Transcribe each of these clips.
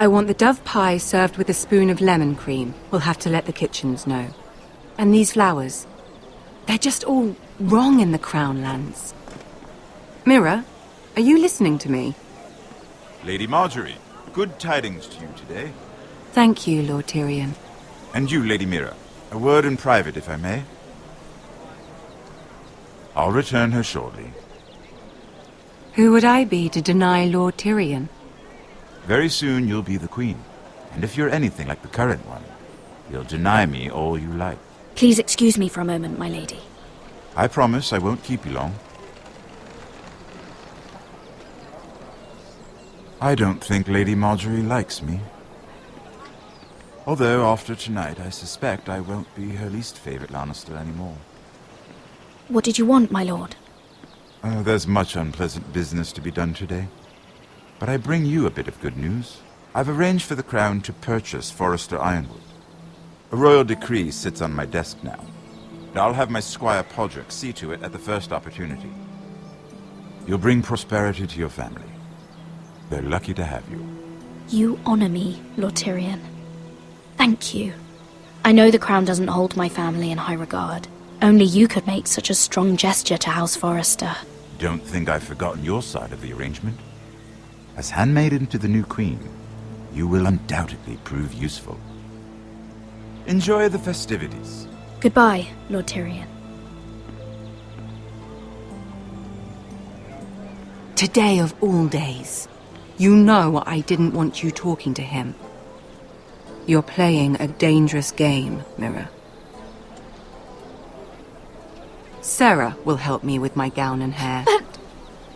I want the dove pie served with a spoon of lemon cream. We'll have to let the kitchens know. And these flowers. They're just all wrong in the Crown lands. Mira, are you listening to me? Lady Marjorie, good tidings to you today. Thank you, Lord Tyrion. And you, Lady Mira. A word in private, if I may. I'll return her shortly. Who would I be to deny Lord Tyrion? Very soon you'll be the queen. And if you're anything like the current one, you'll deny me all you like. Please excuse me for a moment, my lady. I promise I won't keep you long. I don't think Lady Marjorie likes me. Although, after tonight, I suspect I won't be her least favorite Lannister anymore. What did you want, my lord? There's much unpleasant business to be done today. But I bring you a bit of good news. I've arranged for the Crown to purchase Forrester Ironwood. A royal decree sits on my desk now. And I'll have my squire Podrick see to it at the first opportunity. You'll bring prosperity to your family. They're lucky to have you. You honor me, Lord Tyrion. Thank you. I know the Crown doesn't hold my family in high regard. Only you could make such a strong gesture to House Forrester. Don't think I've forgotten your side of the arrangement. As handmaiden to the new queen, you will undoubtedly prove useful. Enjoy the festivities. Goodbye, Lord Tyrion. Today of all days. You know I didn't want you talking to him. You're playing a dangerous game, Mira. Sarah will help me with my gown and hair. But...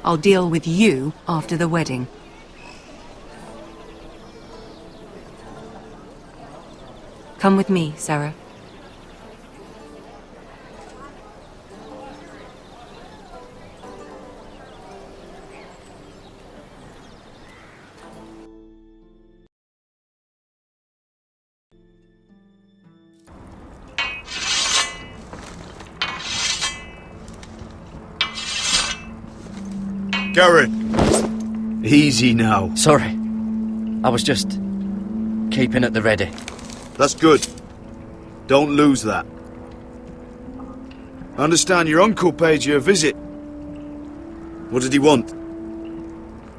I'll deal with you after the wedding. Come with me, Sarah. Garrett! Easy now. Sorry. I was just keeping at the ready. That's good. Don't lose that. I understand your uncle paid you a visit. What did he want?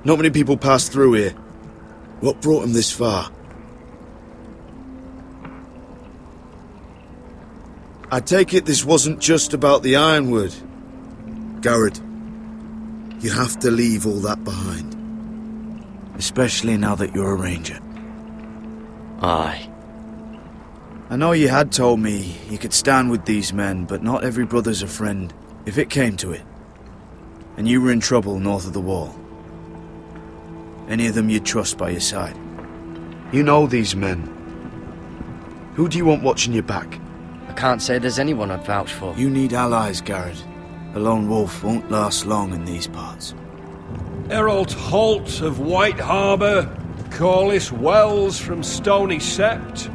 Not many people pass through here. What brought him this far? I take it this wasn't just about the Ironwood. Garrett, you have to leave all that behind. Especially now that you're a ranger. Aye. I know you had told me you could stand with these men, but not every brother's a friend, if it came to it. And you were in trouble north of the wall. Any of them you'd trust by your side. You know these men. Who do you want watching your back? I can't say there's anyone I'd vouch for. You need allies, Garrett. A lone wolf won't last long in these parts. Errol Holt of White Harbour, Corlys Wells from Stony Sept,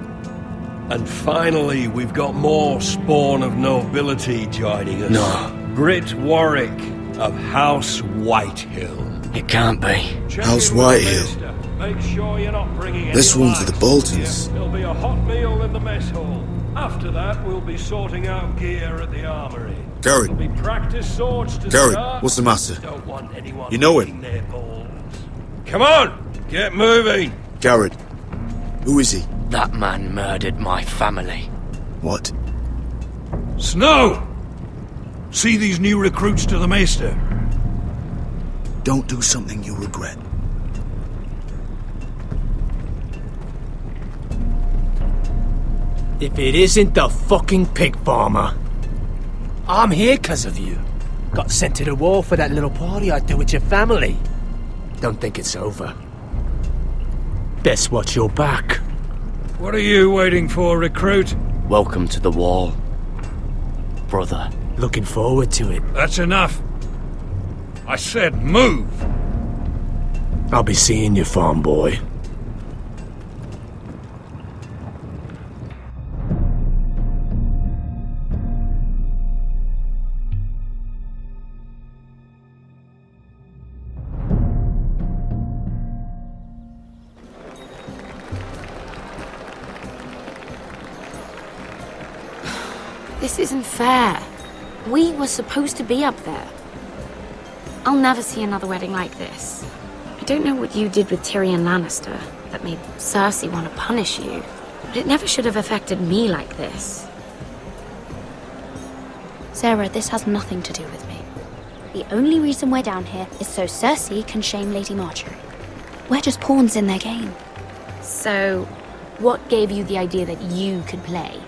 and finally we've got more spawn of nobility joining us. No. Britt Warwick of House Whitehill. It can't be. House Whitehill. Make sure you're not bringing This anyone one's for the back. Boltons. There'll be a hot meal in the mess hall. After that, we'll be sorting out gear at the armory. Garrett. There'll be practice swords to Garrett, start. what's the matter? Don't want anyone You know licking him? their balls. Come on, get moving. Garrett. Who is he? That man murdered my family. What? Snow! See these new recruits to the Maester? Don't do something you'll regret. If it isn't the fucking pig farmer. I'm here 'cause of you. Got sent to the war for that little party I do with your family. Don't think it's over. Best watch your back. What are you waiting for, recruit? Welcome to the wall, brother. Looking forward to it. That's enough. I said move. I'll be seeing you, farm boy. This isn't fair. We were supposed to be up there. I'll never see another wedding like this. I don't know what you did with Tyrion Lannister that made Cersei want to punish you, but it never should have affected me like this. Sarah, this has nothing to do with me. The only reason we're down here is so Cersei can shame Lady Marjorie. We're just pawns in their game. So, what gave you the idea that you could play?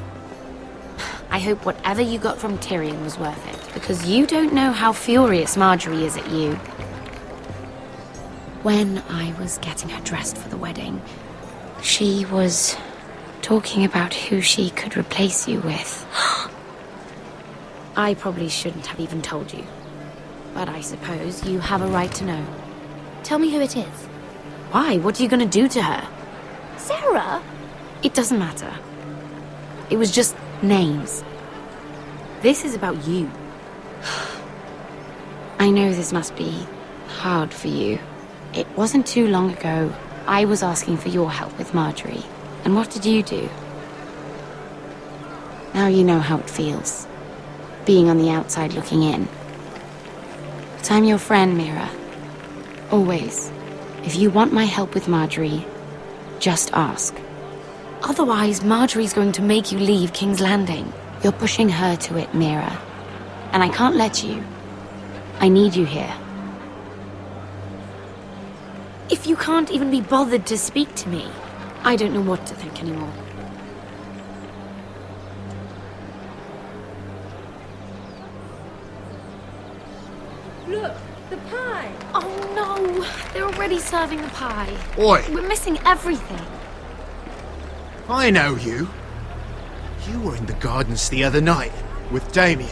I hope whatever you got from Tyrion was worth it, because you don't know how furious Marjorie is at you. When I was getting her dressed for the wedding, she was talking about who she could replace you with. I probably shouldn't have even told you, but I suppose you have a right to know. Tell me who it is. Why? What are you going to do to her? Sarah? It doesn't matter. It was just names. This is about you. I know this must be hard for you. It wasn't too long ago I was asking for your help with Marjorie. And what did you do? Now you know how it feels, being on the outside looking in. But I'm your friend, Mira. Always. If you want my help with Marjorie, just ask. Otherwise, Marjorie's going to make you leave King's Landing. You're pushing her to it, Mira. And I can't let you. I need you here. If you can't even be bothered to speak to me, I don't know what to think anymore. Look, the pie! Oh no! They're already serving the pie. Oi, We're missing everything. I know you. You were in the gardens the other night with Damien.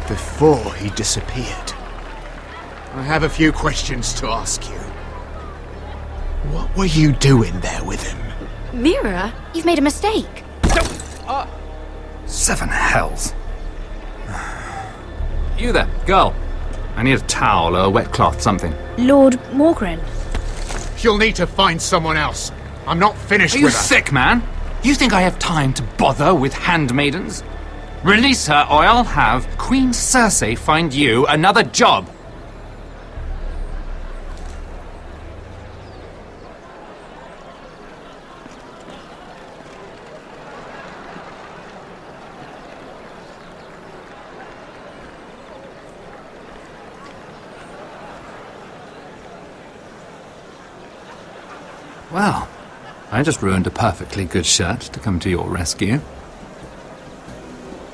Before he disappeared. I have a few questions to ask you. What were you doing there with him? Mira? You've made a mistake. Seven hells. You there, girl. I need a towel or a wet cloth, something. Lord Morgren. You'll need to find someone else. I'm not finished Are you with her. sick, man? You think I have time to bother with handmaidens? Release her or I'll have Queen Cersei find you another job. Well, I just ruined a perfectly good shirt to come to your rescue.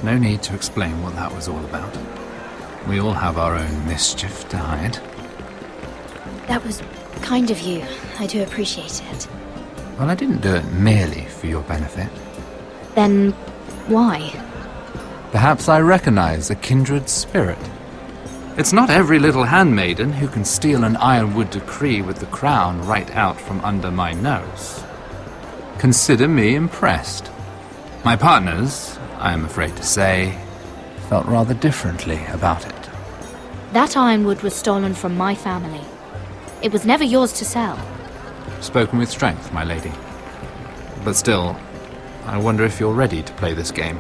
No need to explain what that was all about. We all have our own mischief to hide. That was kind of you. I do appreciate it. Well, I didn't do it merely for your benefit. Then why? Perhaps I recognize a kindred spirit. It's not every little handmaiden who can steal an Ironwood decree with the crown right out from under my nose. Consider me impressed. My partners, I am afraid to say, felt rather differently about it. That ironwood was stolen from my family. It was never yours to sell. Spoken with strength, my lady. But still, I wonder if you're ready to play this game.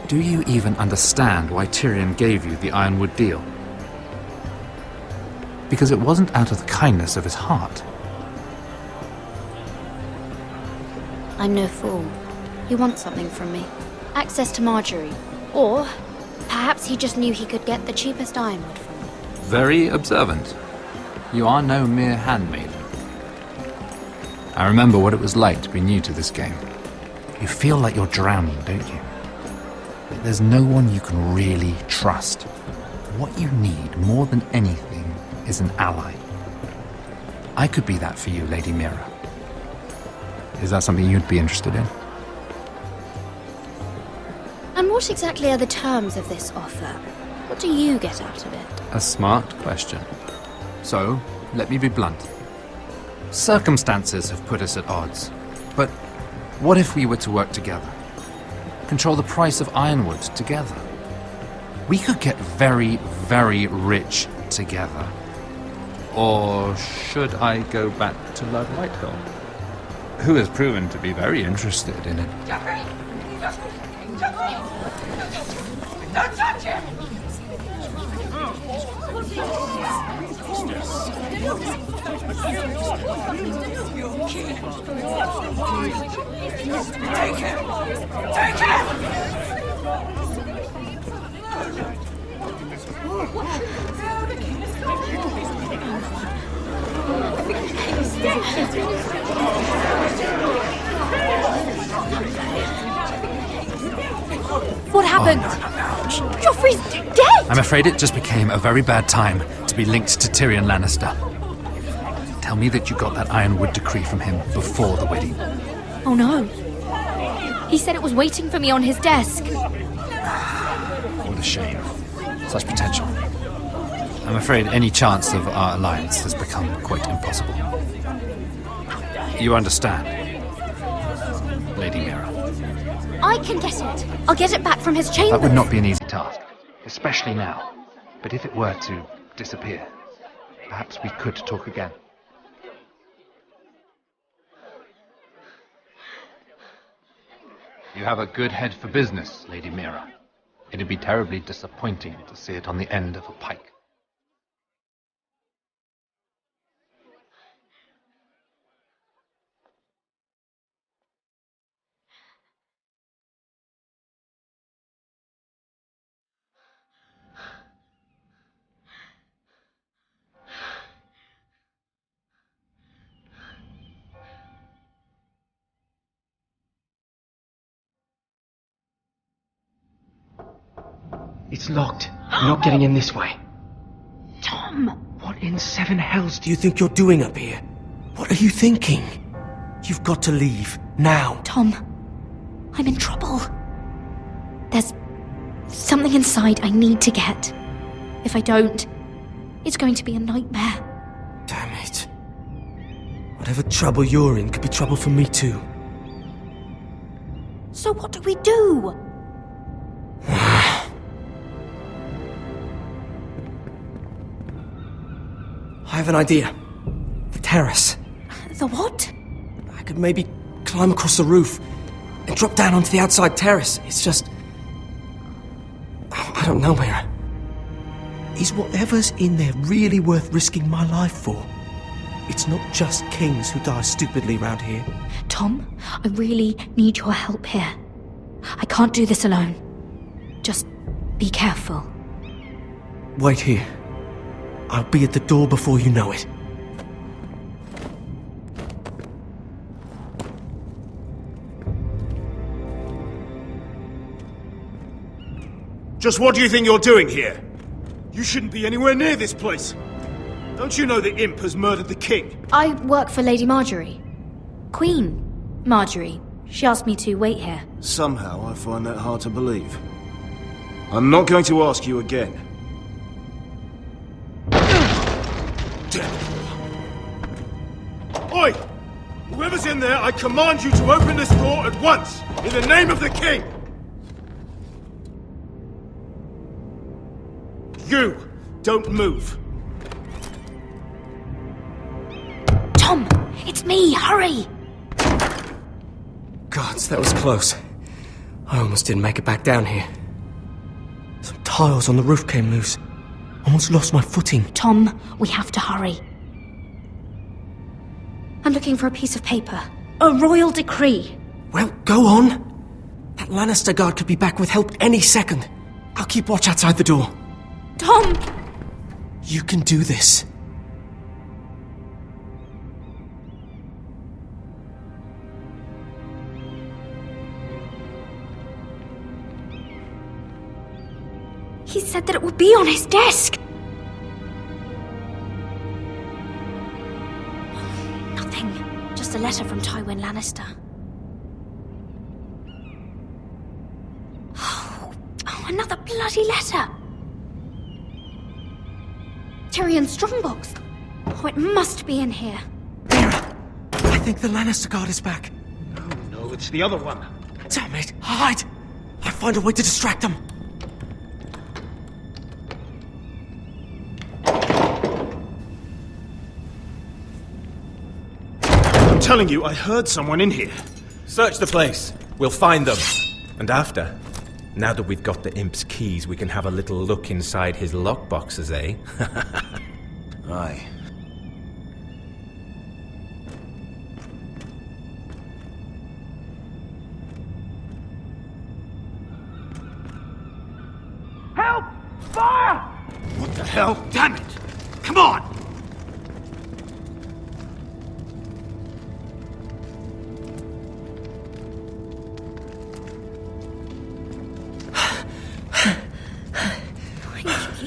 Do you even understand why Tyrion gave you the Ironwood deal? Because it wasn't out of the kindness of his heart. I'm no fool. He wants something from me. Access to Marjorie. Or perhaps he just knew he could get the cheapest ironwood from me. Very observant. You are no mere handmaiden. I remember what it was like to be new to this game. You feel like you're drowning, don't you? But there's no one you can really trust. What you need more than anything is an ally. I could be that for you, Lady Mira. Is that something you'd be interested in? And what exactly are the terms of this offer? What do you get out of it? A smart question. So, let me be blunt. Circumstances have put us at odds. But what if we were to work together? Control the price of Ironwood together? We could get very, very rich together. Or should I go back to Lord Whitehill? who has proven to be very interested in it. Don't touch him! Take him! Take him! What happened? Joffrey's dead! I'm afraid it just became a very bad time to be linked to Tyrion Lannister. Tell me that you got that Ironwood decree from him before the wedding. Oh no. He said it was waiting for me on his desk. What a shame. Such potential. I'm afraid any chance of our alliance has become quite impossible. You understand, Lady Mira? I can get it. I'll get it back from his chamber. That would not be an easy task, especially now. But if it were to disappear, perhaps we could talk again. You have a good head for business, Lady Mira. It'd be terribly disappointing to see it on the end of a pike. It's locked. You're not getting in this way. Tom! What in seven hells do you think you're doing up here? What are you thinking? You've got to leave. Now. Tom, I'm in trouble. There's something inside I need to get. If I don't, it's going to be a nightmare. Damn it. Whatever trouble you're in could be trouble for me too. So what do we do? I have an idea. The terrace. The what? I could maybe climb across the roof and drop down onto the outside terrace. It's just... I don't know, Mira. Is whatever's in there really worth risking my life for? It's not just kings who die stupidly round here. Tom, I really need your help here. I can't do this alone. Just be careful. Wait here. I'll be at the door before you know it. Just what do you think you're doing here? You shouldn't be anywhere near this place. Don't you know the imp has murdered the king? I work for Lady Marjorie. Queen Marjorie. She asked me to wait here. Somehow I find that hard to believe. I'm not going to ask you again. Oi! Whoever's in there, I command you to open this door at once! In the name of the king! You! Don't move! Tom! It's me! Hurry! Gods, that was close. I almost didn't make it back down here. Some tiles on the roof came loose. Almost lost my footing. Tom, we have to hurry. I'm looking for a piece of paper. A royal decree. Well, go on. That Lannister guard could be back with help any second. I'll keep watch outside the door. Tom! You can do this. He said that it would be on his desk. Nothing. Just a letter from Tywin Lannister. Oh, another bloody letter. Tyrion Strongbox. Oh, it must be in here. Mira, I think the Lannister guard is back. No, it's the other one. Damn it, hide! I'll find a way to distract them. I'm telling you, I heard someone in here. Search the place. We'll find them. And after, now that we've got the imp's keys, we can have a little look inside his lockboxes, eh? Aye. Help! Fire! What the hell? Damn it! Come on!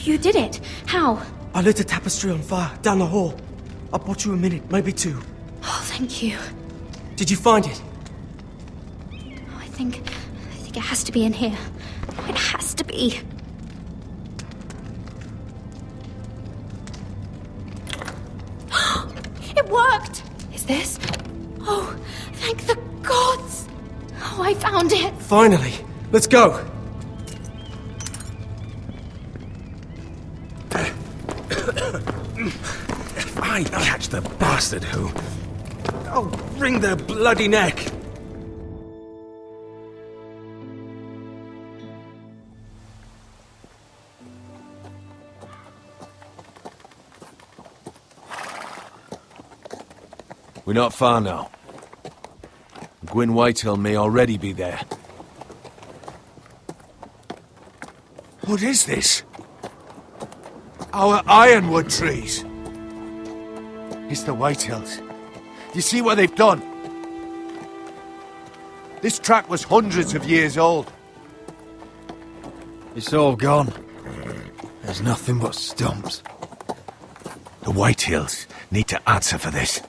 You did it. How? I lit a tapestry on fire down the hall. I bought you a minute, maybe two. Oh, thank you. Did you find it? Oh, I think it has to be in here. Oh, it has to be. It worked! Is this? Oh, thank the gods! Oh, I found it! Finally! Let's go! If I catch the bastard who... I'll wring their bloody neck! We're not far now. Gwyn Whitehill may already be there. What is this? Our ironwood trees. It's the Whitehills. You see what they've done? This track was hundreds of years old. It's all gone. There's nothing but stumps. The Whitehills need to answer for this.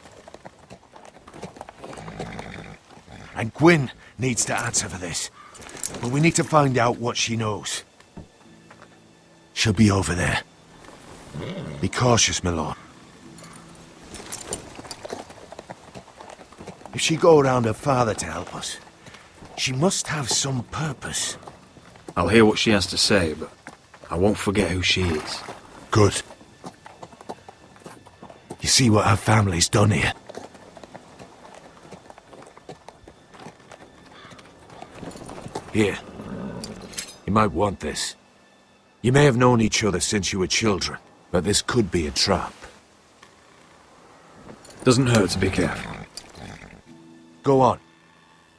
And Gwyn needs to answer for this. But we need to find out what she knows. She'll be over there. Be cautious, my lord. If she go around her father to help us, she must have some purpose. I'll hear what she has to say, but I won't forget who she is. Good. You see what her family's done here? Here. You might want this. You may have known each other since you were children, but this could be a trap. Doesn't hurt to be careful. Go on.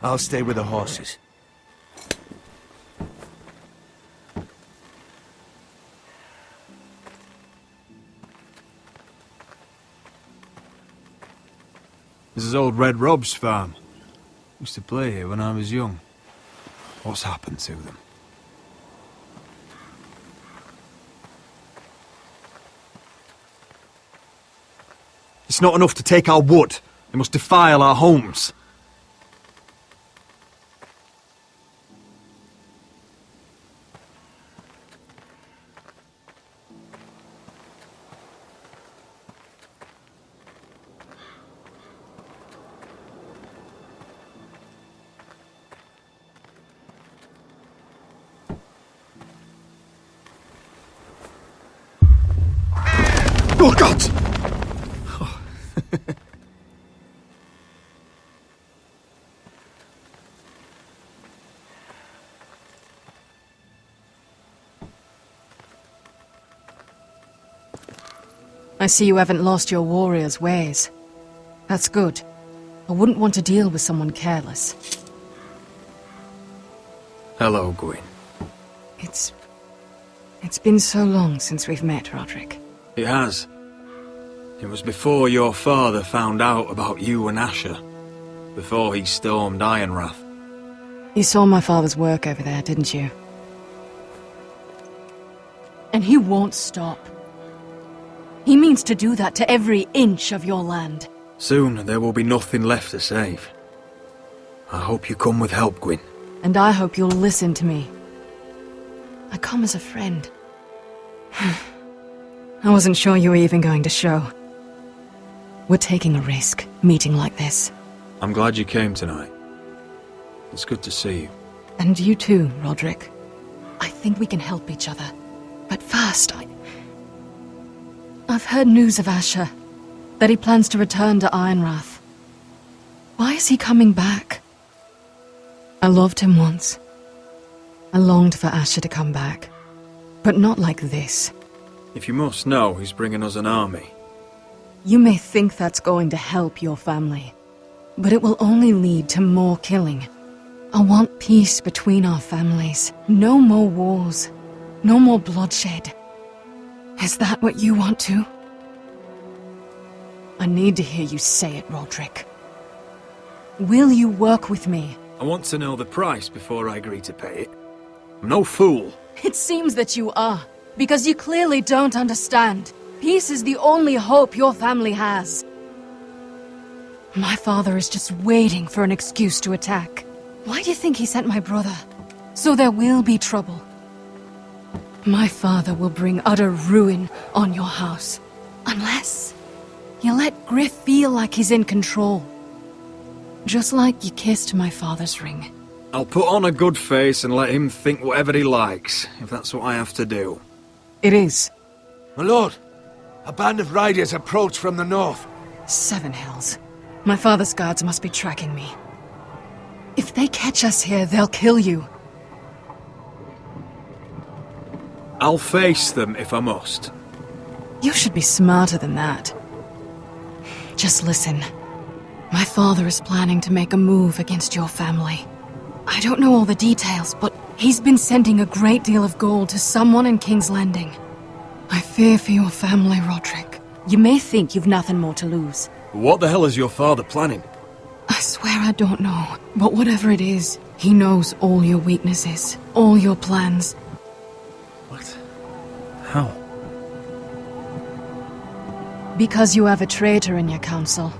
I'll stay with the horses. This is old Red Rob's farm. Used to play here when I was young. What's happened to them? It's not enough to take our wood. They must defile our homes. Oh, God! I see you haven't lost your warrior's ways. That's good. I wouldn't want to deal with someone careless. Hello, Gwyn. It's been so long since we've met, Roderick. It has. It was before your father found out about you and Asher. Before he stormed Ironrath. You saw my father's work over there, didn't you? And he won't stop. He means to do that to every inch of your land. Soon there will be nothing left to save. I hope you come with help, Gwyn. And I hope you'll listen to me. I come as a friend. I wasn't sure you were even going to show. We're taking a risk, meeting like this. I'm glad you came tonight. It's good to see you. And you too, Roderick. I think we can help each other. But first, I've heard news of Asher. That he plans to return to Ironrath. Why is he coming back? I loved him once. I longed for Asher to come back. But not like this. If you must know, he's bringing us an army. You may think that's going to help your family, but it will only lead to more killing. I want peace between our families. No more wars. No more bloodshed. Is that what you want too? I need to hear you say it, Roderick. Will you work with me? I want to know the price before I agree to pay it. I'm no fool. It seems that you are, because you clearly don't understand. Peace is the only hope your family has. My father is just waiting for an excuse to attack. Why do you think he sent my brother? So there will be trouble. My father will bring utter ruin on your house. Unless you let Griff feel like he's in control. Just like you kissed my father's ring. I'll put on a good face and let him think whatever he likes, if that's what I have to do. It is. My lord, a band of riders approach from the north. 7 Hells. My father's guards must be tracking me. If they catch us here, they'll kill you. I'll face them if I must. You should be smarter than that. Just listen. My father is planning to make a move against your family. I don't know all the details, but he's been sending a great deal of gold to someone in King's Landing. I fear for your family, Roderick. You may think you've nothing more to lose. What the hell is your father planning? I swear I don't know, but whatever it is, he knows all your weaknesses, all your plans. What? How? Because you have a traitor in your council.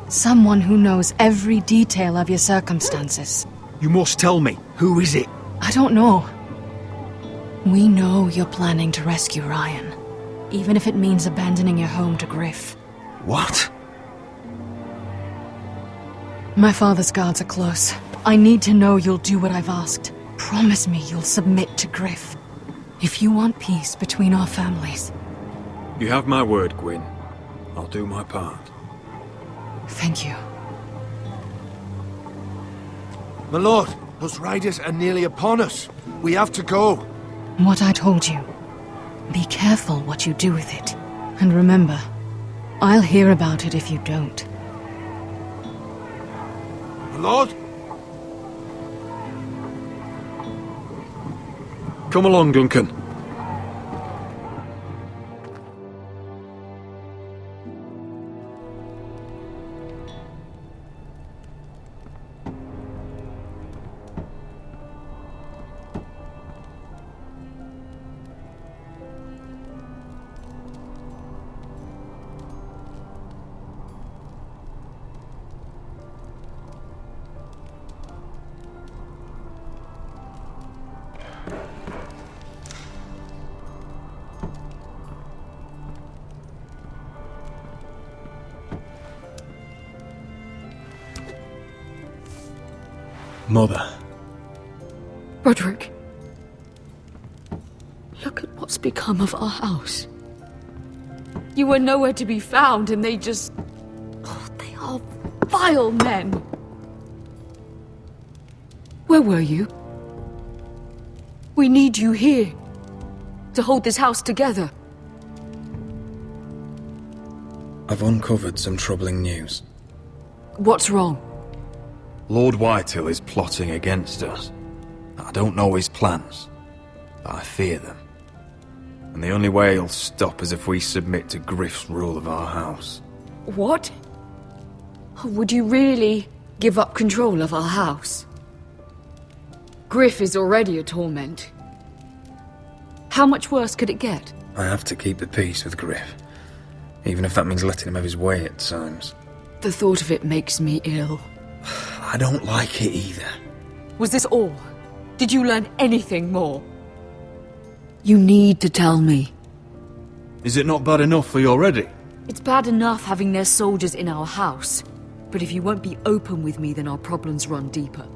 Someone who knows every detail of your circumstances. You must tell me. Who is it? I don't know. We know you're planning to rescue Ryan. Even if it means abandoning your home to Griff. What? My father's guards are close. I need to know you'll do what I've asked. Promise me you'll submit to Griff. If you want peace between our families. You have my word, Gwyn. I'll do my part. Thank you. My lord, those riders are nearly upon us. We have to go. What I told you. Be careful what you do with it. And remember, I'll hear about it if you don't. My lord? Come along, Duncan. Mother. Roderick. Look at what's become of our house. You were nowhere to be found, and they just... Oh, they are vile men. Where were you? We need you here. To hold this house together. I've uncovered some troubling news. What's wrong? Lord Whitehill is plotting against us. I don't know his plans, but I fear them. And the only way he'll stop is if we submit to Griff's rule of our house. What? Would you really give up control of our house? Griff is already a torment. How much worse could it get? I have to keep the peace with Griff, even if that means letting him have his way at times. The thought of it makes me ill. I don't like it either. Was this all? Did you learn anything more? You need to tell me. Is it not bad enough for you already? It's bad enough having their soldiers in our house. But if you won't be open with me, then our problems run deeper.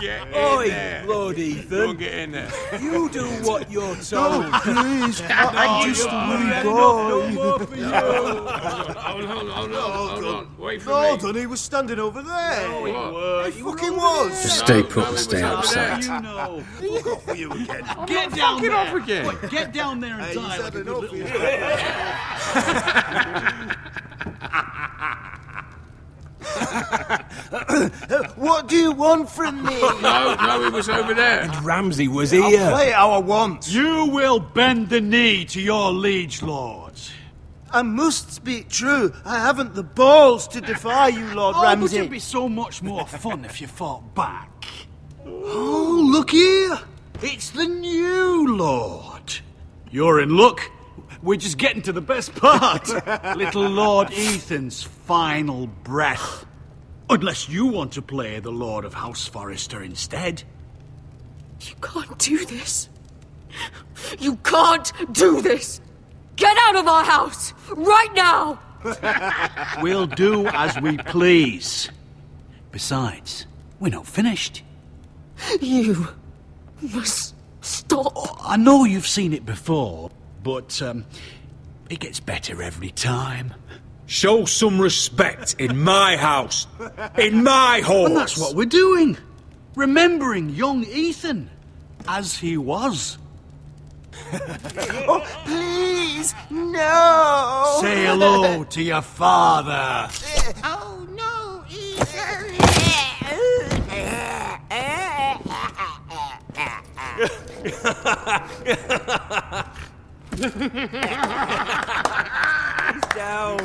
Oi, Lord Ethan. Don't get in there. You do what you're told. Please, I'm just a wee boy. Hold on. Wait for No, me. Dunny, he was standing over there. No, he was. He fucking was. Just stay put and stay out of sight. You know. Fuck off with you again. Get down Fuck it there. off again. Wait, get down there and Hey, die he's like had a good enough little What do you want from me? No, he was over there. Ramsay was I'll here. play it how I want. You will bend the knee to your liege lords. I must speak true. I haven't the balls to defy you, Lord But Ramsay. it'd be so much more fun if you fought back. Oh, look here. It's the new lord. You're in luck. We're just getting to the best part. Little Lord Ethan's final breath. Unless you want to play the Lord of House Forrester instead. You can't do this. You can't do this. Get out of our house right now. We'll do as we please. Besides, we're not finished. You must stop. I know you've seen it before, but it gets better every time. Show some respect in my house. In my horse. And that's what we're doing. Remembering young Ethan as he was. Oh, please, no! Say hello to your father. Oh, no, Down.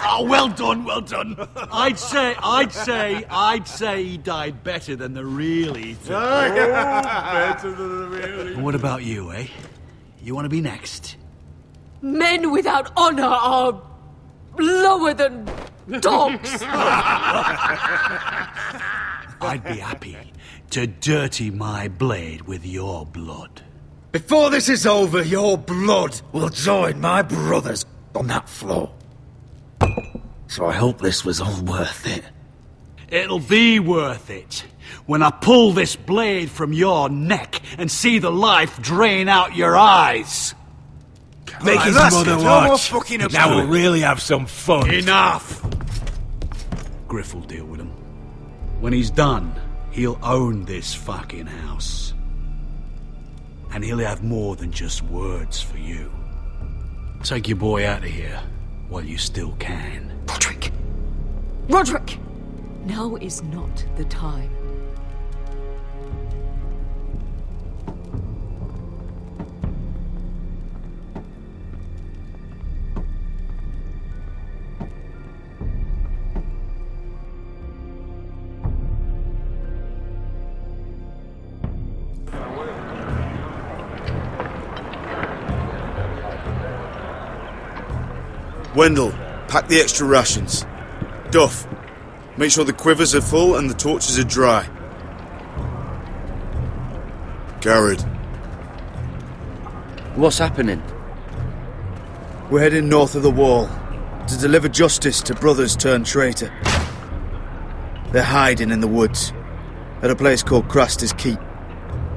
Oh, well done, well done. I'd say he died better than the real Ethan. Better than the real. What about you, eh? You want to be next? Men without honor are lower than dogs. I'd be happy to dirty my blade with your blood. Before this is over, your blood will join my brother's on that floor. So I hope this was all worth it. It'll be worth it when I pull this blade from your neck and see the life drain out your eyes. Make his that's mother it. No more watch. fucking Now about we'll it. really have some fun. Enough! Griff will deal with him. When he's done, he'll own this fucking house. And he'll have more than just words for you. Take your boy out of here while you still can. Roderick! Roderick! Now is not the time. Wendell, pack the extra rations. Duff, make sure the quivers are full and the torches are dry. Garrett, What's happening? we're heading north of the wall to deliver justice to brothers turned traitor. They're hiding in the woods at a place called Craster's Keep.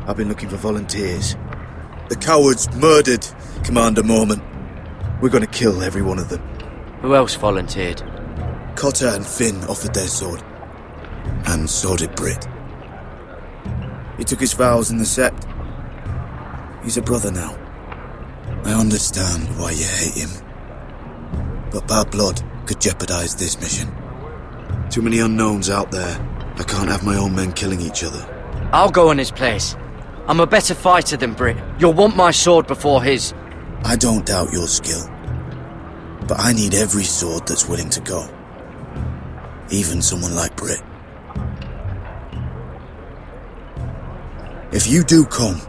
I've been looking for volunteers. The cowards murdered Commander Mormon. We're going to kill every one of them. Who else volunteered? Cotter and Finn offered their sword. And so did Britt. He took his vows in the Sept. He's a brother now. I understand why you hate him. But bad blood could jeopardize this mission. Too many unknowns out there. I can't have my own men killing each other. I'll go in his place. I'm a better fighter than Britt. You'll want my sword before his. I don't doubt your skill. But I need every sword that's willing to go. Even someone like Britt. If you do come,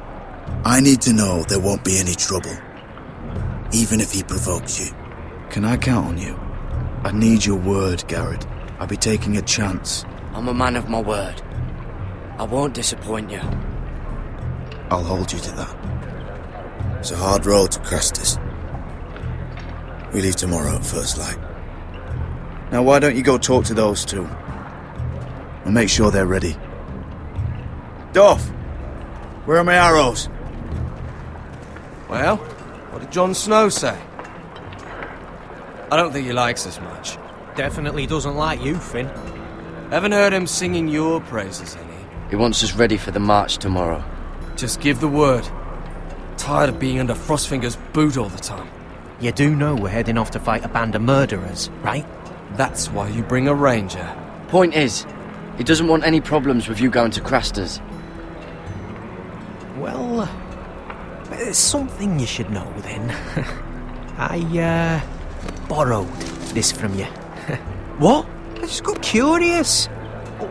I need to know there won't be any trouble. Even if he provokes you. Can I count on you? I need your word, Garrett. I'll be taking a chance. I'm a man of my word. I won't disappoint you. I'll hold you to that. It's a hard road to Crestus. We leave tomorrow at first light. Now why don't you go talk to those two? and make sure they're ready. Duff! Where are my arrows? Well, what did Jon Snow say? I don't think he likes us much. Definitely doesn't like you, Finn. Haven't heard him singing your praises any. He wants us ready for the march tomorrow. Just give the word. Tired of being under Frostfinger's boot all the time. You do know we're heading off to fight a band of murderers, right? That's why you bring a ranger. Point is, he doesn't want any problems with you going to Craster's. Well, there's something you should know then. I, borrowed this from you. What? I just got curious.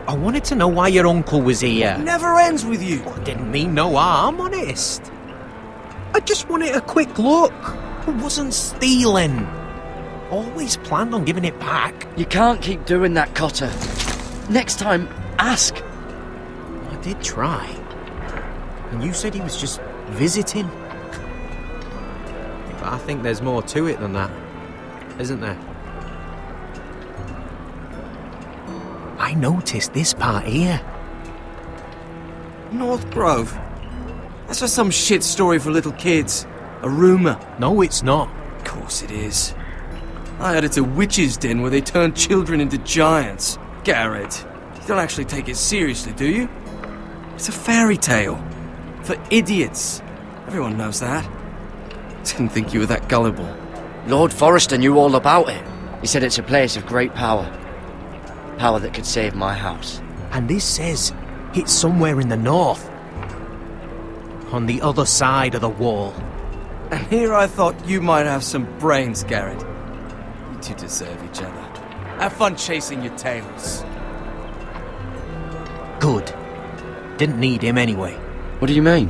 I wanted to know why your uncle was here. Never ends with you. Well, didn't mean no harm, honest. I just wanted a quick look. I wasn't stealing. Always planned on giving it back. You can't keep doing that, Cotter. Next time, ask. I did try. And you said he was just visiting. But I think there's more to it than that, isn't there? I noticed this part here. North Grove? That's just some shit story for little kids. A rumour. No, it's not. Of course it is. I heard it's a witch's den where they turn children into giants. Garrett, you don't actually take it seriously, do you? It's a fairy tale. For idiots. Everyone knows that. Didn't think you were that gullible. Lord Forrester knew all about it. He said it's a place of great power. Power that could save my house. And this says it's somewhere in the north. On the other side of the wall. And here I thought you might have some brains, Garrett. You two deserve each other. Have fun chasing your tails. Good. Didn't need him anyway. What do you mean?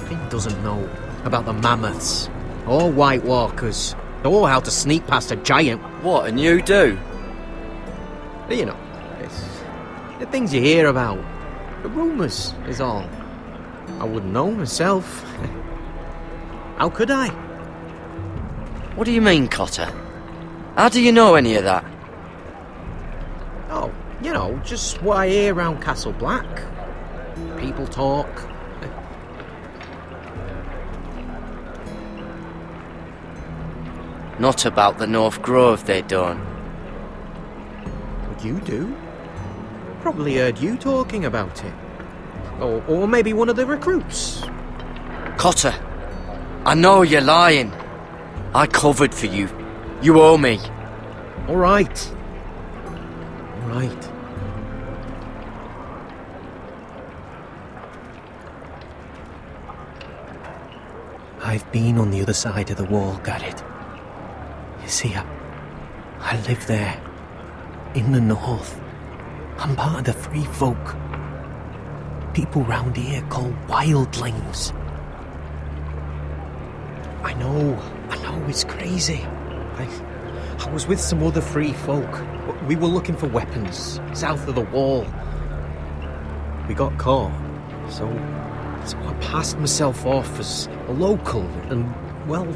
Finn doesn't know about the mammoths, or White Walkers, or how to sneak past a giant. What, and you do? You know, it's the things you hear about. The rumours is all. I wouldn't know myself. How could I? What do you mean, Cotter? How do you know any of that? Oh, you know, just what I hear around Castle Black. People talk. Not about the North Grove, they don't. What you do? Probably heard you talking about it. Or maybe one of the recruits. Cotter, I know you're lying. I covered for you. You owe me. All right. All right. I've been on the other side of the wall, Garrett. You see, I live there. In the north. I'm part of the free folk. People round here call wildlings. I know it's crazy. I was with some other free folk. We were looking for weapons south of the wall. We got caught, so I passed myself off as a local, and well,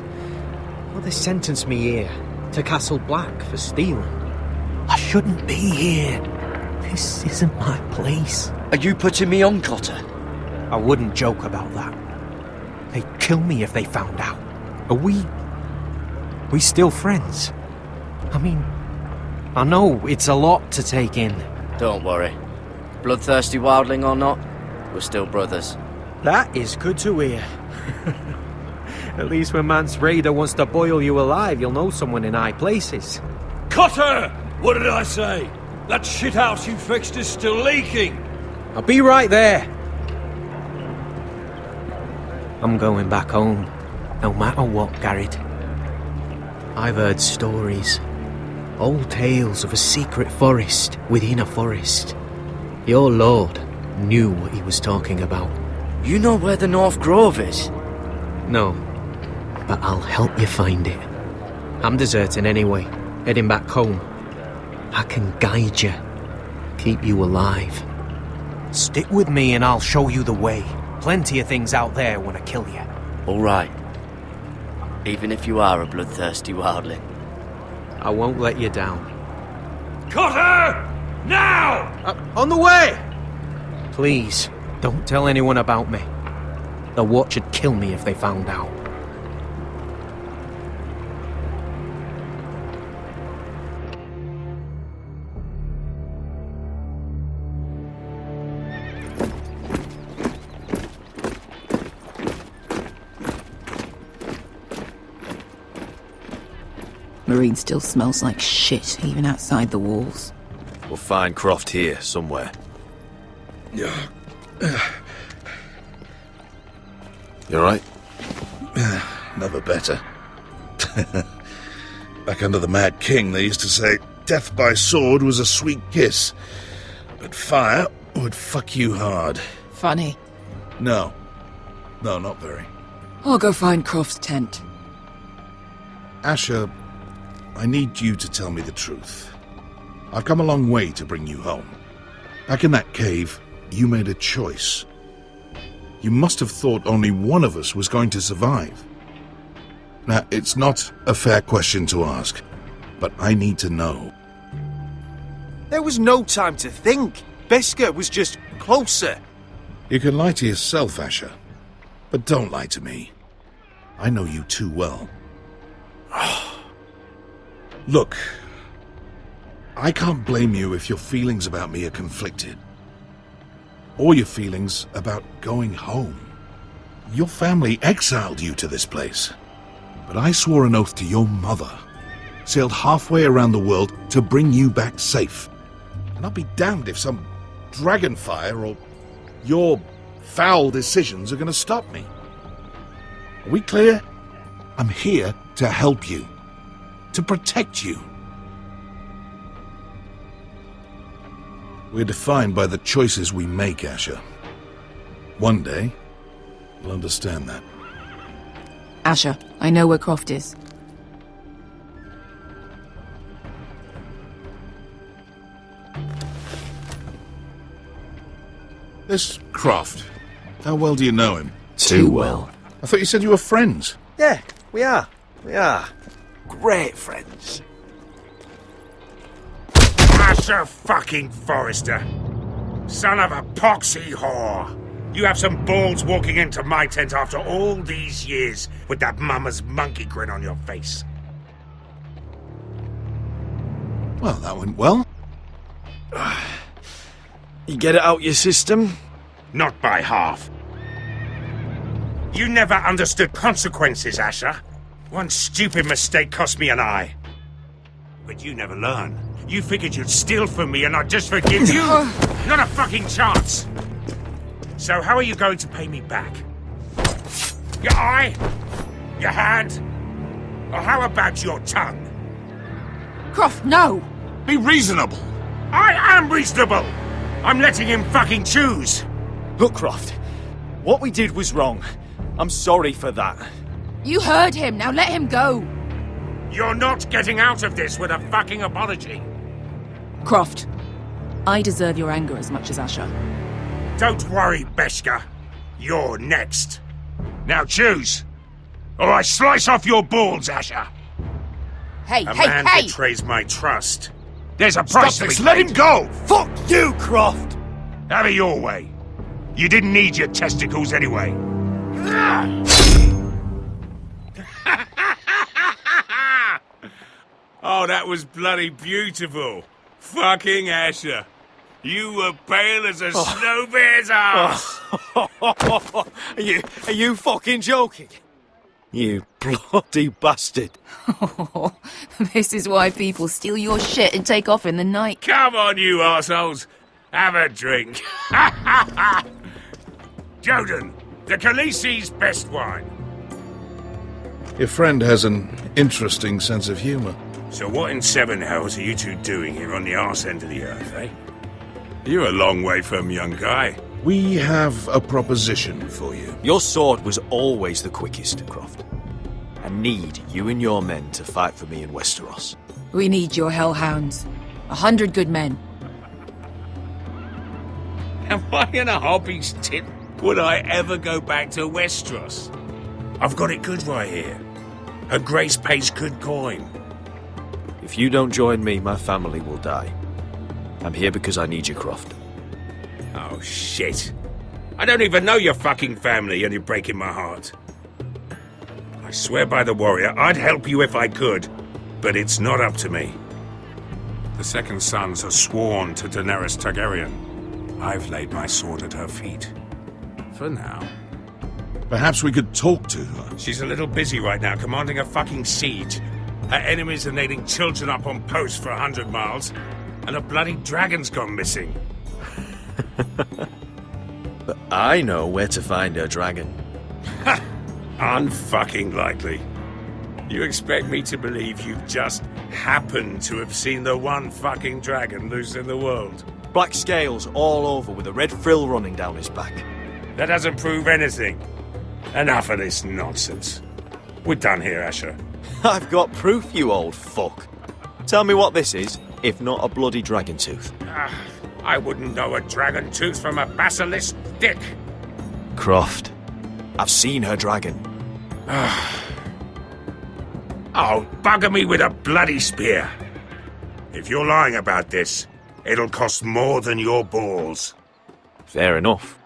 they sentenced me here to Castle Black for stealing. I shouldn't be here. This isn't my place. Are you putting me on, Cotter? I wouldn't joke about that. They'd kill me if they found out. Are we still friends? I mean, I know it's a lot to take in. Don't worry. Bloodthirsty wildling or not, we're still brothers. That is good to hear. At least when Mance Raider wants to boil you alive, you'll know someone in high places. Cotter! What did I say? That shithouse you fixed is still leaking! I'll be right there. I'm going back home, no matter what, Garrett. I've heard stories. Old tales of a secret forest within a forest. Your lord knew what he was talking about. You know where the North Grove is? No, but I'll help you find it. I'm deserting anyway, heading back home. I can guide you, keep you alive. Stick with me and I'll show you the way. Plenty of things out there want to kill you. All right. Even if you are a bloodthirsty wildling. I won't let you down. Cotter! Now! On the way! Please, don't tell anyone about me. The Watch would kill me if they found out. Marine still smells like shit, even outside the walls. We'll find Croft here, somewhere. Yeah. You alright? Never better. Back under the Mad King, they used to say death by sword was a sweet kiss, but fire would fuck you hard. Funny. No. No, not very. I'll go find Croft's tent. Asher, I need you to tell me the truth. I've come a long way to bring you home. Back in that cave, you made a choice. You must have thought only one of us was going to survive. Now, it's not a fair question to ask, but I need to know. There was no time to think. Beskha was just closer. You can lie to yourself, Asher, but don't lie to me. I know you too well. Look, I can't blame you if your feelings about me are conflicted. Or your feelings about going home. Your family exiled you to this place. But I swore an oath to your mother, sailed halfway around the world to bring you back safe. And I'll be damned if some dragonfire or your foul decisions are going to stop me. Are we clear? I'm here to help you. To protect you. We're defined by the choices we make, Asher. One day, you'll understand that. Asher, I know where Croft is. This Croft, how well do you know him? Too well. I thought you said you were friends. Yeah, we are. We are. Great friends. Asher fucking Forrester. Son of a poxy whore. You have some balls walking into my tent after all these years with that mama's monkey grin on your face. Well, that went well. You get it out your system? Not by half. You never understood consequences, Asher. One stupid mistake cost me an eye. But you never learn. You figured you'd steal from me and I'd just forgive you? Not a fucking chance! So how are you going to pay me back? Your eye? Your hand? Or how about your tongue? Croft, no! Be reasonable! I am reasonable! I'm letting him fucking choose! Look, Croft, what we did was wrong. I'm sorry for that. You heard him, now let him go! You're not getting out of this with a fucking apology. Croft, I deserve your anger as much as Asher. Don't worry, Beskha. You're next. Now choose, or I slice off your balls, Asher. Hey, A man betrays my trust. There's a price to be paid. Let him go! Fuck you, Croft! Have it your way. You didn't need your testicles anyway. Oh, that was bloody beautiful. Fucking Asher. You were pale as a snow bear's ass. Are you fucking joking? You bloody bastard. This is why people steal your shit and take off in the night. Come on, you arseholes. Have a drink. Joden, the Khaleesi's best wine. Your friend has an interesting sense of humor. So what in seven hells are you two doing here on the arse end of the earth, eh? You're a long way from young guy. We have a proposition for you. Your sword was always the quickest, Croft. I need you and your men to fight for me in Westeros. We need your hellhounds. 100 good men. Am I in a hobby's tip? Would I ever go back to Westeros? I've got it good right here. Her Grace pays good coin. If you don't join me, my family will die. I'm here because I need you, Croft. Oh, shit. I don't even know your fucking family and you're breaking my heart. I swear by the warrior, I'd help you if I could, but it's not up to me. The Second Sons are sworn to Daenerys Targaryen. I've laid my sword at her feet. For now. Perhaps we could talk to her. She's a little busy right now, commanding a fucking siege. Her enemies are nailing children up on posts for 100 miles, and a bloody dragon's gone missing. But I know where to find her dragon. Ha! Unfucking likely. You expect me to believe you've just happened to have seen the one fucking dragon loose in the world? Black scales all over with a red frill running down his back. That doesn't prove anything. Enough of this nonsense. We're done here, Asher. I've got proof, you old fuck. Tell me what this is, if not a bloody dragon tooth. I wouldn't know a dragon tooth from a basilisk dick. Croft, I've seen her dragon. Oh, bugger me with a bloody spear. If you're lying about this, it'll cost more than your balls. Fair enough.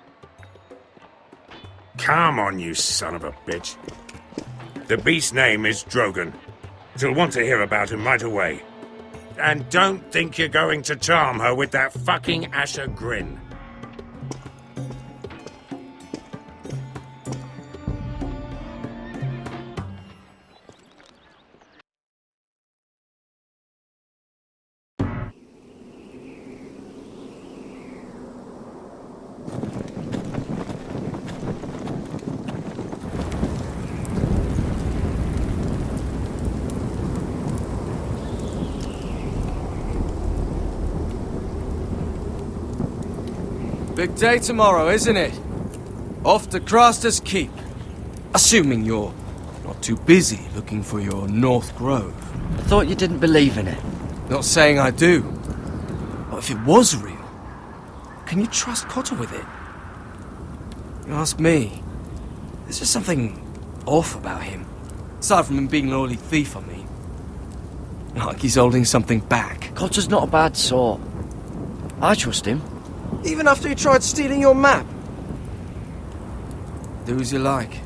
Come on, you son of a bitch. The beast's name is Drogon. She'll want to hear about him right away. And don't think you're going to charm her with that fucking Asher grin. Big day tomorrow, isn't it? Off to Craster's Keep. Assuming you're not too busy looking for your North Grove. I thought you didn't believe in it. Not saying I do. But if it was real, can you trust Cotter with it? You ask me, there's just something off about him. Aside from him being an early thief, I mean. Like he's holding something back. Cotter's not a bad sort. I trust him. Even after he tried stealing your map? Do as you like.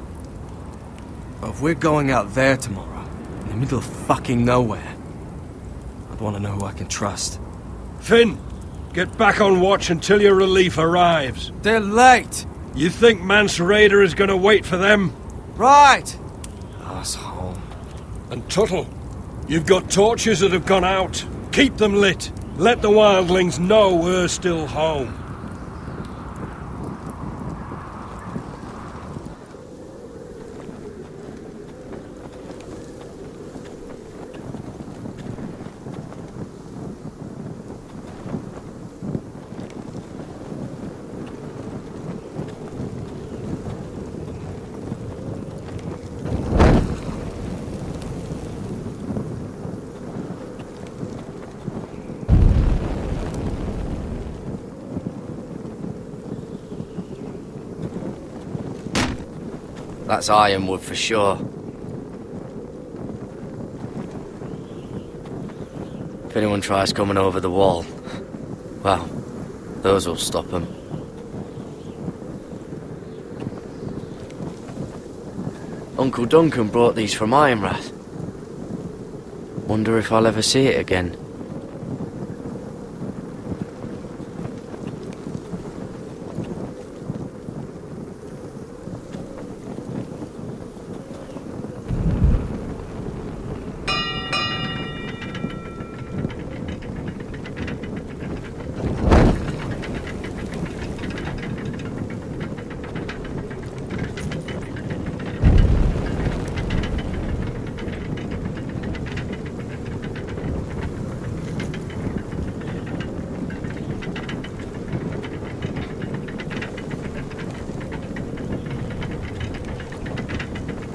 But if we're going out there tomorrow, in the middle of fucking nowhere, I'd want to know who I can trust. Finn, get back on watch until your relief arrives. They're late! You think Mance Rayder is going to wait for them? Right! Asshole. And Tuttle, you've got torches that have gone out. Keep them lit. Let the wildlings know we're still home. That's Ironwood for sure. If anyone tries coming over the wall, well, those will stop them. Uncle Duncan brought these from Ironrath. Wonder if I'll ever see it again.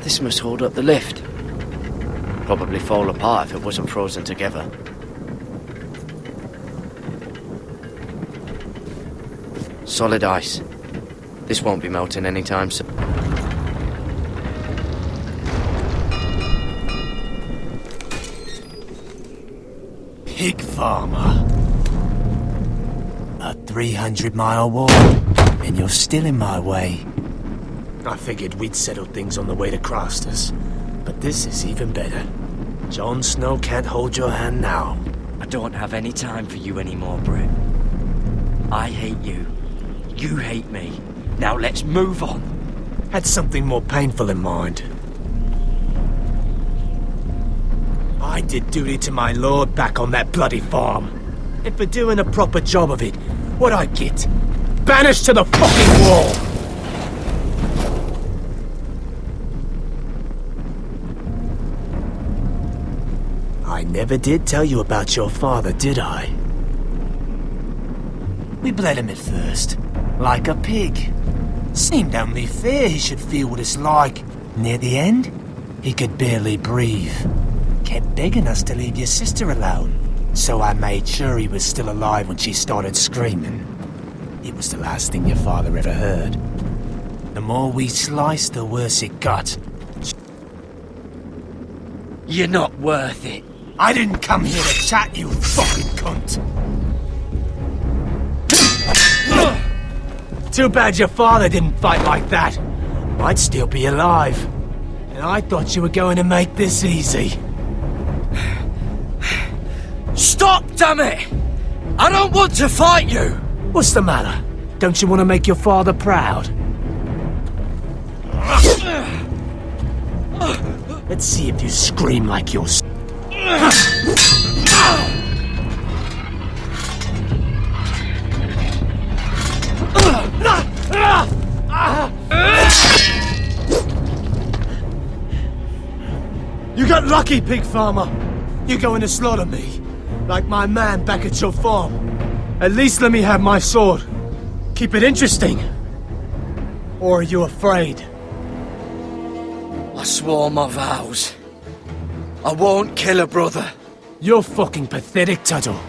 This must hold up the lift. Probably fall apart if it wasn't frozen together. Solid ice. This won't be melting anytime soon. Pig farmer. A 300-mile war, and you're still in my way. I figured we'd settle things on the way to Crossters, but this is even better. Jon Snow can't hold your hand now. I don't have any time for you anymore, Britt. I hate you. You hate me. Now let's move on. Had something more painful in mind. I did duty to my lord back on that bloody farm. And for doing a proper job of it, what'd I get? Banished to the fucking wall! I never did tell you about your father, did I? We bled him at first, like a pig. Seemed only fair he should feel what it's like. Near the end, he could barely breathe. Kept begging us to leave your sister alone. So I made sure he was still alive when she started screaming. It was the last thing your father ever heard. The more we sliced, the worse it got. You're not worth it. I didn't come here to chat, you fucking cunt. Too bad your father didn't fight like that. I'd still be alive. And I thought you were going to make this easy. Stop, damn it! I don't want to fight you! What's the matter? Don't you want to make your father proud? Let's see if you scream like you're... You got lucky, pig farmer. You're going to slaughter me, like my man back at your farm. At least let me have my sword. Keep it interesting. Or are you afraid? I swore my vows. I won't kill a brother. You're fucking pathetic, Tuttle.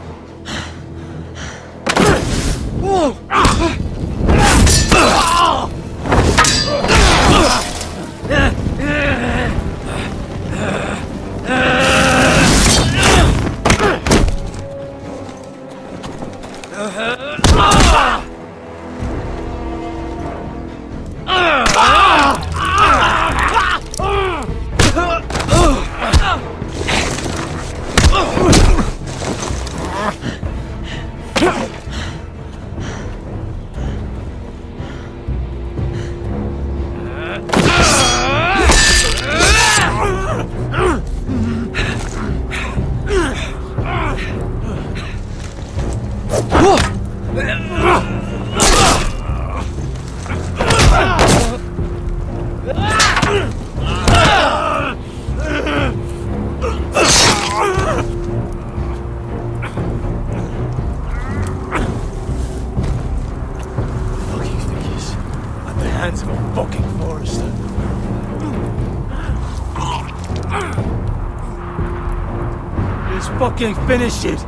Fucking finish it!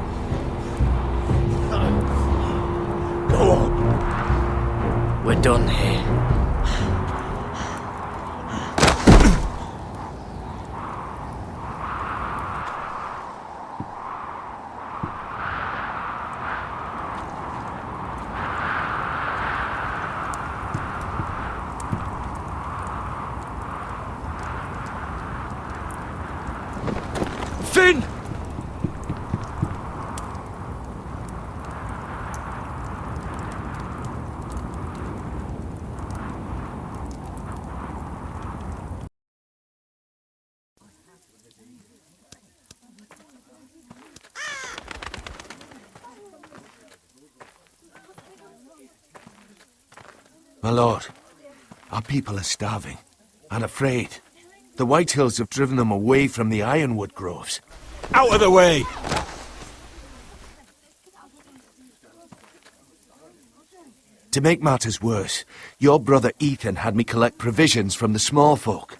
Go on. We're done here. Finn! My lord, our people are starving and afraid. The Whitehills have driven them away from the ironwood groves. Out of the way! To make matters worse, your brother Ethan had me collect provisions from the small folk.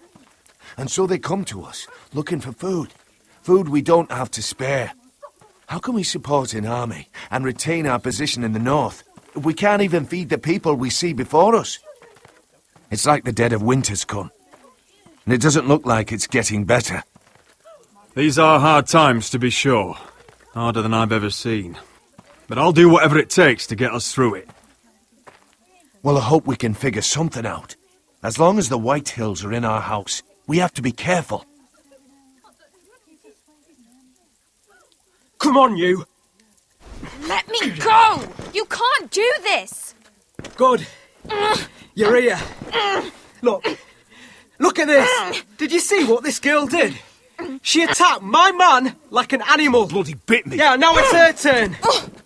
And so they come to us, looking for food. Food we don't have to spare. How can we support an army and retain our position in the north? We can't even feed the people we see before us. It's like the dead of winter's come. And it doesn't look like it's getting better. These are hard times, to be sure. Harder than I've ever seen. but I'll do whatever it takes to get us through it. Well, I hope we can figure something out. As long as the White Hills are in our house, we have to be careful. Come on, you! Let me go! You can't do this! Good. You're here. Look at this! Did you see what this girl did? She attacked my man like an animal. Bloody bit me. Yeah, now it's her turn.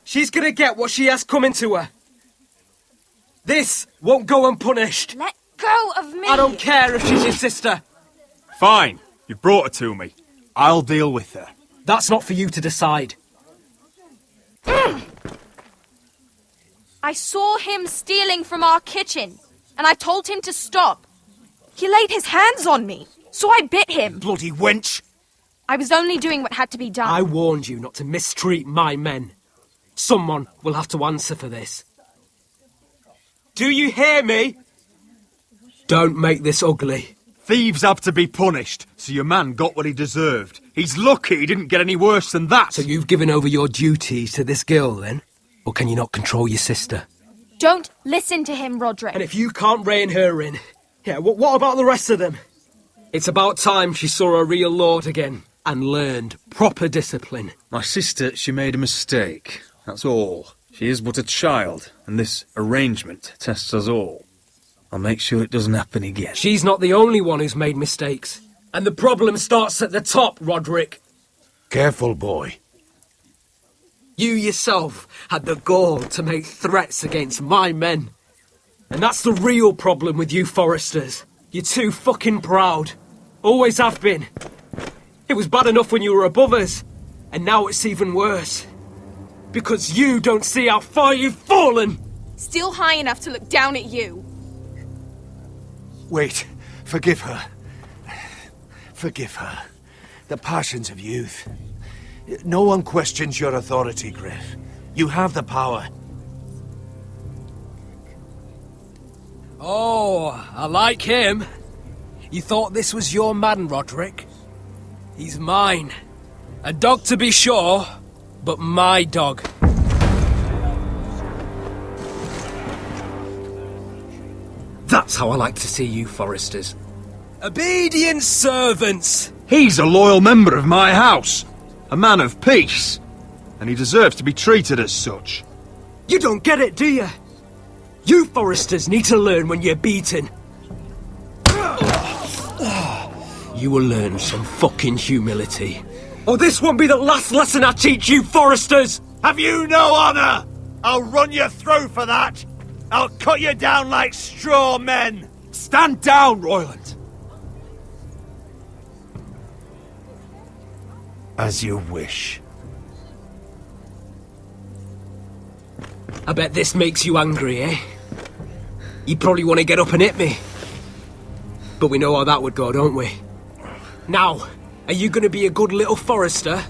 She's gonna get what she has coming to her. This won't go unpunished. Let go of me! I don't care if she's your sister. Fine. You brought her to me. I'll deal with her. That's not for you to decide. I saw him stealing from our kitchen, and I told him to stop. He laid his hands on me, so I bit him. Bloody wench! I was only doing what had to be done. I warned you not to mistreat my men. Someone will have to answer for this. Do you hear me? Don't make this ugly. Thieves have to be punished, so your man got what he deserved. He's lucky he didn't get any worse than that. So you've given over your duties to this girl, then? Or can you not control your sister? Don't listen to him, Roderick. And if you can't rein her in, yeah, what about the rest of them? It's about time she saw a real lord again and learned proper discipline. My sister, she made a mistake. That's all. She is but a child, and this arrangement tests us all. I'll make sure it doesn't happen again. She's not the only one who's made mistakes. And the problem starts at the top, Roderick. Careful, boy. You yourself had the gall to make threats against my men. And that's the real problem with you Forresters. You're too fucking proud. Always have been. It was bad enough when you were above us. And now it's even worse. Because you don't see how far you've fallen. Still high enough to look down at you. Wait, forgive her. Forgive her. The passions of youth. No one questions your authority, Griff. You have the power. Oh, I like him. You thought this was your man, Roderick? He's mine. A dog to be sure, but my dog. That's how I like to see you, Forresters. Obedient servants! He's a loyal member of my house. A man of peace. And he deserves to be treated as such. You don't get it, do you? You Forresters need to learn when you're beaten. You will learn some fucking humility. Or this won't be the last lesson I teach you, Forresters! Have you no honor? I'll run you through for that. I'll cut you down like straw men. Stand down, Royland. As you wish. I bet this makes you angry, eh? You probably want to get up and hit me. But we know how that would go, don't we? Now, are you going to be a good little Forrester,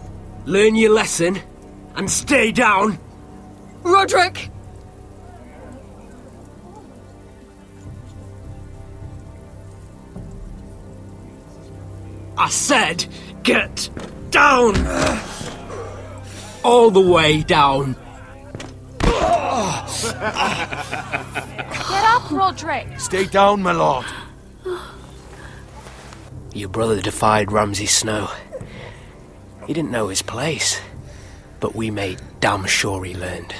learn your lesson, and stay down? Roderick! I said, get down! All the way down. Get up, Roderick! Stay down, my lord. Your brother defied Ramsay Snow. He didn't know his place, but we made damn sure he learned.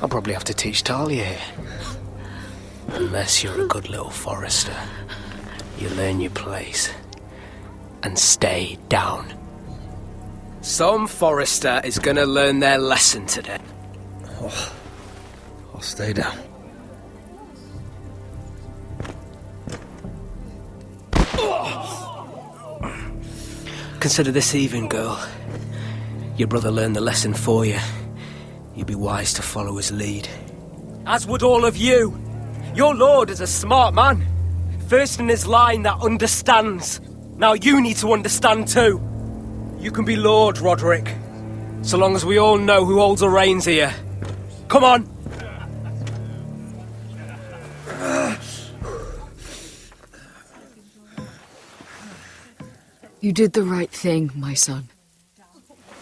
I'll probably have to teach Talia here. Unless you're a good little Forrester. You learn your place and stay down. Some Forrester is gonna learn their lesson today. Oh, I'll stay down. Consider this even, girl. Your brother learned the lesson for you. You'd be wise to follow his lead. As would all of you. Your lord is a smart man. First in his line that understands. Now you need to understand too. You can be Lord, Roderick. So long as we all know who holds the reins here. Come on! You did the right thing, my son.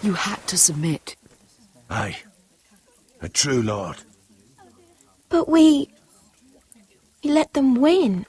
You had to submit. Aye. A true lord. But we let them win.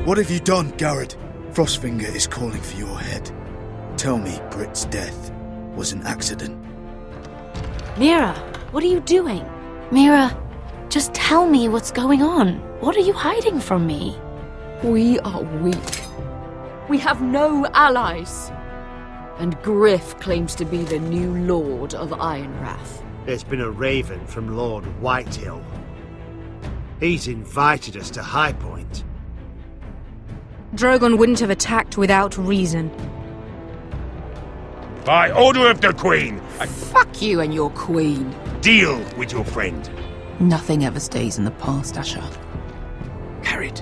What have you done, Garrett? Frostfinger is calling for your head. Tell me Britt's death was an accident. Mira, what are you doing? Mira, just tell me what's going on. What are you hiding from me? We are weak. We have no allies. And Griff claims to be the new Lord of Ironrath. It's been a raven from Lord Whitehill. He's invited us to High Point. Drogon wouldn't have attacked without reason. By order of the Queen, Fuck you and your queen. deal with your friend. Nothing ever stays in the past, Asher. Carried.